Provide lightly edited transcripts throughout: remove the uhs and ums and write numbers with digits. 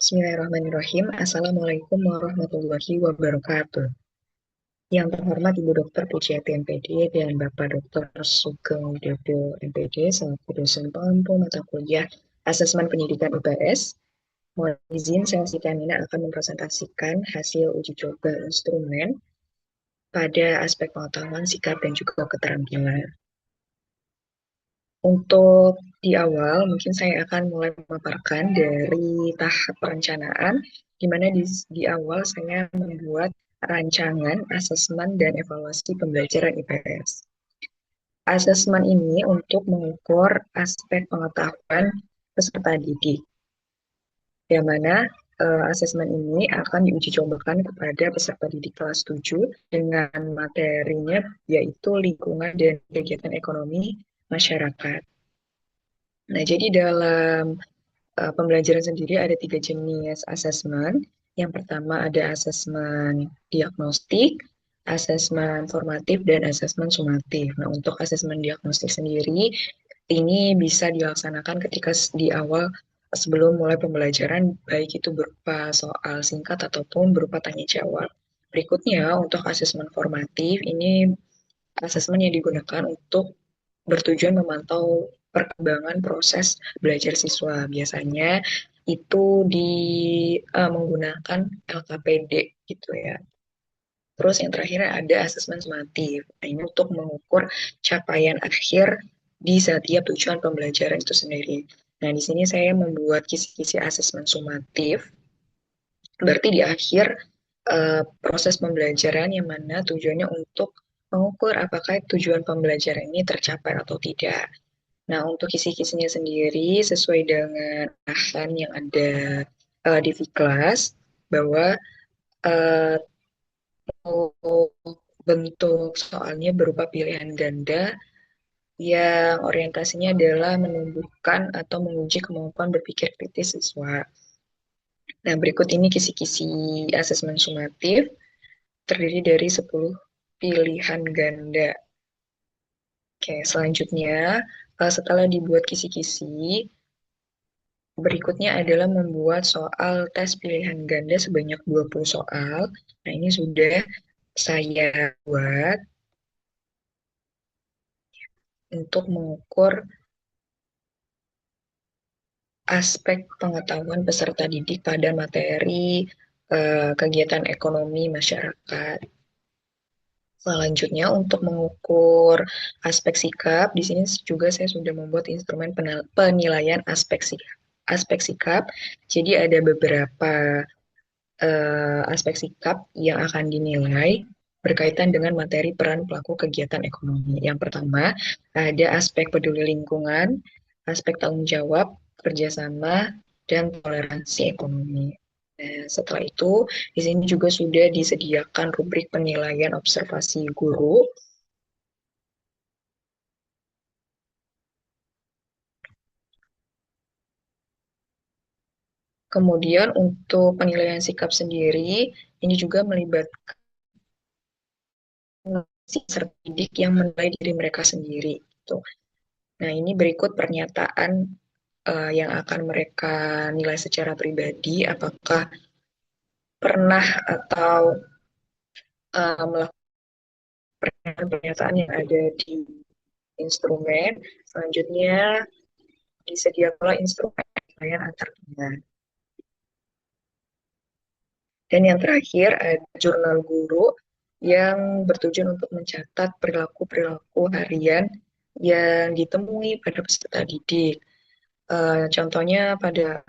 Bismillahirrahmanirrahim. Assalamualaikum warahmatullahi wabarakatuh. Yang terhormat Ibu Dr. Pujiati MPD dan Bapak Dr. Sugeng Widodo MPD selaku dosen pengampu mata kuliah Asesmen Pendidikan IPS. Mohon izin saya Siti Aminah akan mempresentasikan hasil uji coba instrumen pada aspek pengetahuan, sikap, dan juga keterampilan. Untuk di awal, mungkin saya akan mulai memaparkan dari tahap perencanaan, di mana di awal saya membuat rancangan asesmen dan evaluasi pembelajaran IPS. Asesmen ini untuk mengukur aspek pengetahuan peserta didik, yang mana asesmen ini akan diuji cobakan kepada peserta didik kelas 7 dengan materinya yaitu lingkungan dan kegiatan ekonomi masyarakat. Nah, jadi dalam pembelajaran sendiri ada 3 jenis asesmen. Yang pertama ada asesmen diagnostik, asesmen formatif, dan asesmen sumatif. Nah, untuk asesmen diagnostik sendiri, ini bisa dilaksanakan ketika di awal sebelum mulai pembelajaran, baik itu berupa soal singkat ataupun berupa tanya jawab. Berikutnya, untuk asesmen formatif, ini asesmen yang digunakan untuk bertujuan memantau perkembangan proses belajar siswa. Biasanya itu menggunakan LKPD gitu ya. Terus yang terakhir ada asesmen sumatif. Nah, ini untuk mengukur capaian akhir di setiap tujuan pembelajaran itu sendiri. Nah, di sini saya membuat kisi-kisi asesmen sumatif. Berarti di akhir proses pembelajaran yang mana tujuannya untuk mengukur apakah tujuan pembelajaran ini tercapai atau tidak. Nah, untuk kisi-kisinya sendiri sesuai dengan arahan yang ada di Viklas bahwa uh, bentuk soalnya berupa pilihan ganda yang orientasinya adalah menumbuhkan atau menguji kemampuan berpikir kritis siswa. Nah, berikut ini kisi-kisi asesmen sumatif terdiri dari 10 pilihan ganda. Oke, selanjutnya setelah dibuat kisi-kisi, berikutnya adalah membuat soal tes pilihan ganda sebanyak 20 soal. Nah, ini sudah saya buat untuk mengukur aspek pengetahuan peserta didik pada materi kegiatan ekonomi masyarakat. Selanjutnya, untuk mengukur aspek sikap, di sini juga saya sudah membuat instrumen penilaian aspek sikap. Jadi ada beberapa aspek sikap yang akan dinilai berkaitan dengan materi peran pelaku kegiatan ekonomi. Yang pertama, ada aspek peduli lingkungan, aspek tanggung jawab, kerjasama, dan toleransi ekonomi. Nah, setelah itu, di sini juga sudah disediakan rubrik penilaian observasi guru. Kemudian untuk penilaian sikap sendiri, ini juga melibatkan si peserta didik yang menilai diri mereka sendiri. Gitu. Nah, ini berikut pernyataan yang akan mereka nilai secara pribadi, apakah pernah atau melakukan pernyataan yang ada di instrumen. Selanjutnya disediakan instrumen penilaian antar dengan. Dan yang terakhir ada jurnal guru yang bertujuan untuk mencatat perilaku-perilaku harian yang ditemui pada peserta didik. Contohnya pada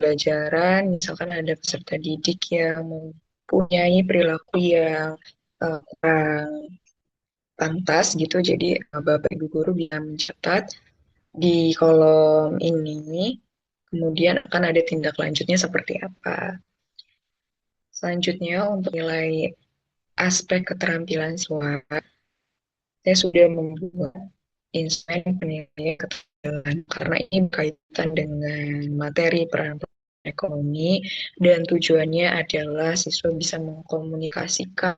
pelajaran, misalkan ada peserta didik yang mempunyai perilaku yang kurang pantas gitu, jadi Bapak Ibu guru bisa mencatat di kolom ini, kemudian akan ada tindak lanjutnya seperti apa. Selanjutnya untuk nilai aspek keterampilan siswa, saya sudah membuat instrumen penilaian keterampilan karena ini berkaitan dengan materi peran ekonomi dan tujuannya adalah siswa bisa mengkomunikasikan,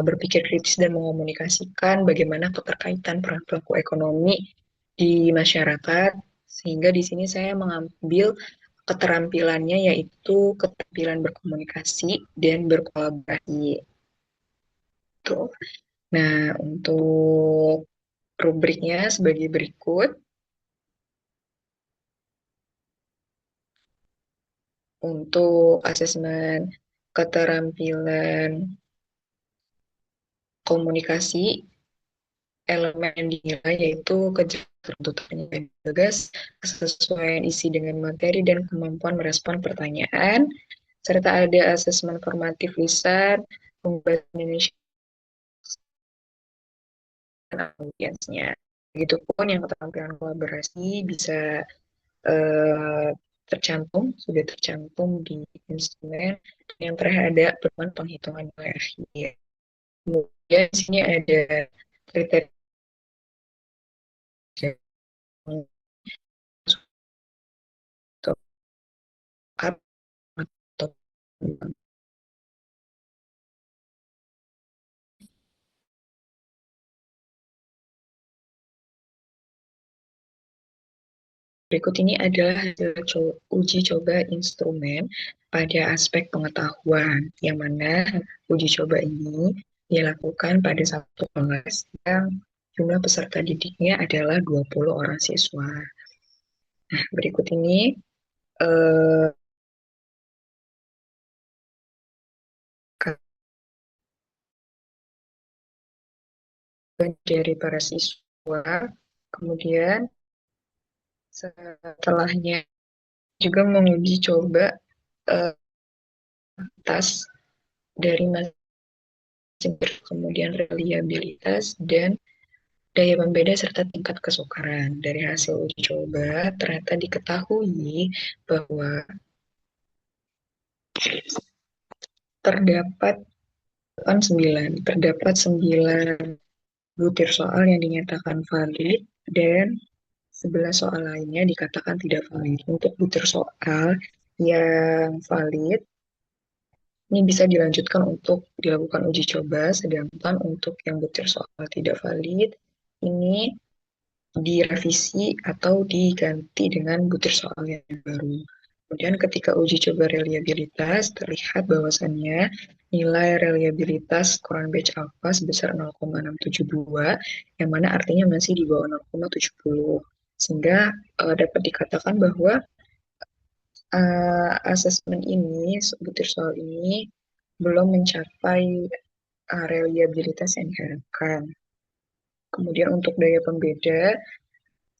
berpikir kritis dan mengomunikasikan bagaimana keterkaitan peran pelaku ekonomi di masyarakat, sehingga di sini saya mengambil keterampilannya yaitu keterampilan berkomunikasi dan berkolaborasi. Tuh. Nah, untuk rubriknya sebagai berikut. Untuk asesmen keterampilan komunikasi, elemen yang dinilai yaitu kejelasan tuntutan yang tegas, kesesuaian isi dengan materi, dan kemampuan merespon pertanyaan, serta ada asesmen formatif lisan, pembahasan Indonesia, dan audiensnya. Begitupun yang keterampilan kolaborasi bisa eh, sudah tercantum di instrumen yang terhadap perubahan penghitungan nilai akhir. Kemudian di sini ada kriteria untuk atau berikut ini adalah hasil uji coba instrumen pada aspek pengetahuan, yang mana uji coba ini dilakukan pada satu kelas yang jumlah peserta didiknya adalah 20 orang siswa. Nah, berikut ini eh, dari para siswa, kemudian setelahnya juga menguji coba tas dari masing kemudian reliabilitas dan daya pembeda serta tingkat kesukaran. Dari hasil uji coba ternyata diketahui bahwa terdapat terdapat 9 butir soal yang dinyatakan valid dan 11 soal lainnya dikatakan tidak valid. Untuk butir soal yang valid, ini bisa dilanjutkan untuk dilakukan uji coba, sedangkan untuk yang butir soal tidak valid, ini direvisi atau diganti dengan butir soal yang baru. Kemudian ketika uji coba reliabilitas, terlihat bahwasannya nilai reliabilitas koran batch alpha sebesar 0,672, yang mana artinya masih di bawah 0,70. Sehingga dapat dikatakan bahwa asesmen ini, butir soal ini, belum mencapai reliabilitas yang diharapkan. Kemudian untuk daya pembeda,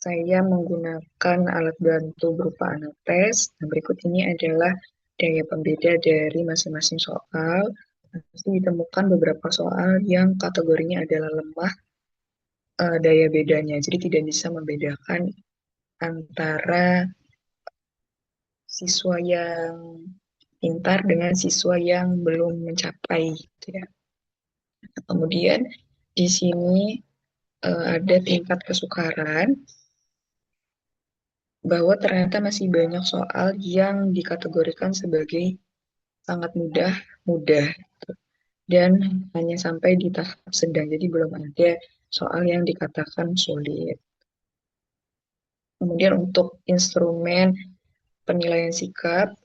saya menggunakan alat bantu berupa analisis. Nah, berikut ini adalah daya pembeda dari masing-masing soal. Pasti ditemukan beberapa soal yang kategorinya adalah lemah daya bedanya. Jadi tidak bisa membedakan antara siswa yang pintar dengan siswa yang belum mencapai, gitu ya. Kemudian di sini ada tingkat kesukaran, bahwa ternyata masih banyak soal yang dikategorikan sebagai sangat mudah, mudah, dan hanya sampai di tahap sedang. Jadi belum ada soal yang dikatakan sulit. Kemudian untuk instrumen penilaian sikap,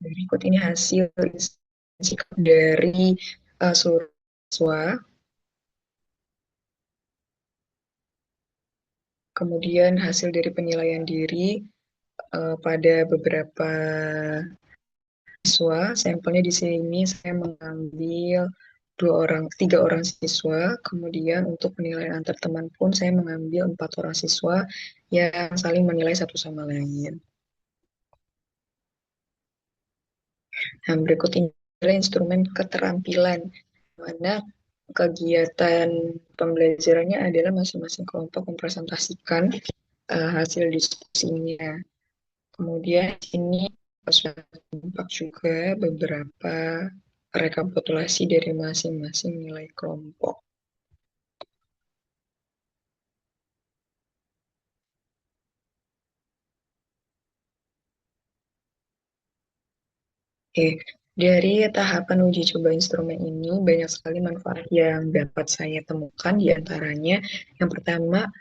berikut ini hasil sikap dari seluruh siswa. Kemudian hasil dari penilaian diri pada beberapa siswa. Sampelnya di sini saya mengambil 3 orang siswa. Kemudian untuk penilaian antar teman pun saya mengambil 4 orang siswa yang saling menilai satu sama lain. Nah, berikut ini adalah instrumen keterampilan, mana kegiatan pembelajarannya adalah masing-masing kelompok mempresentasikan hasil diskusinya. Kemudian ini sudah tampak juga beberapa rekapitulasi dari masing-masing nilai kelompok. Oke, dari tahapan uji coba instrumen ini banyak sekali manfaat yang dapat saya temukan, di antaranya yang pertama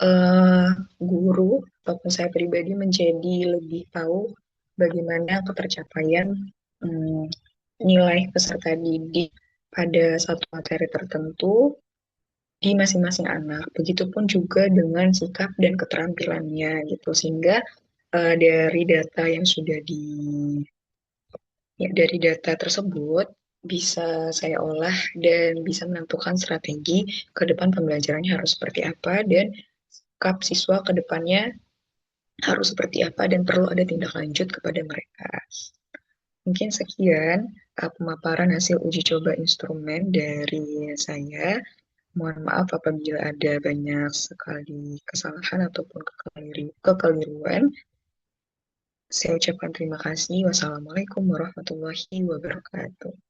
eh, guru ataupun saya pribadi menjadi lebih tahu bagaimana ketercapaian hmm, nilai peserta didik pada satu materi tertentu di masing-masing anak. Begitupun juga dengan sikap dan keterampilannya gitu. Sehingga dari data yang sudah dari data tersebut bisa saya olah dan bisa menentukan strategi ke depan pembelajarannya harus seperti apa dan sikap siswa ke depannya harus seperti apa dan perlu ada tindak lanjut kepada mereka. Mungkin sekian pemaparan hasil uji coba instrumen dari saya. Mohon maaf apabila ada banyak sekali kesalahan ataupun kekeliruan. Saya ucapkan terima kasih. Wassalamualaikum warahmatullahi wabarakatuh.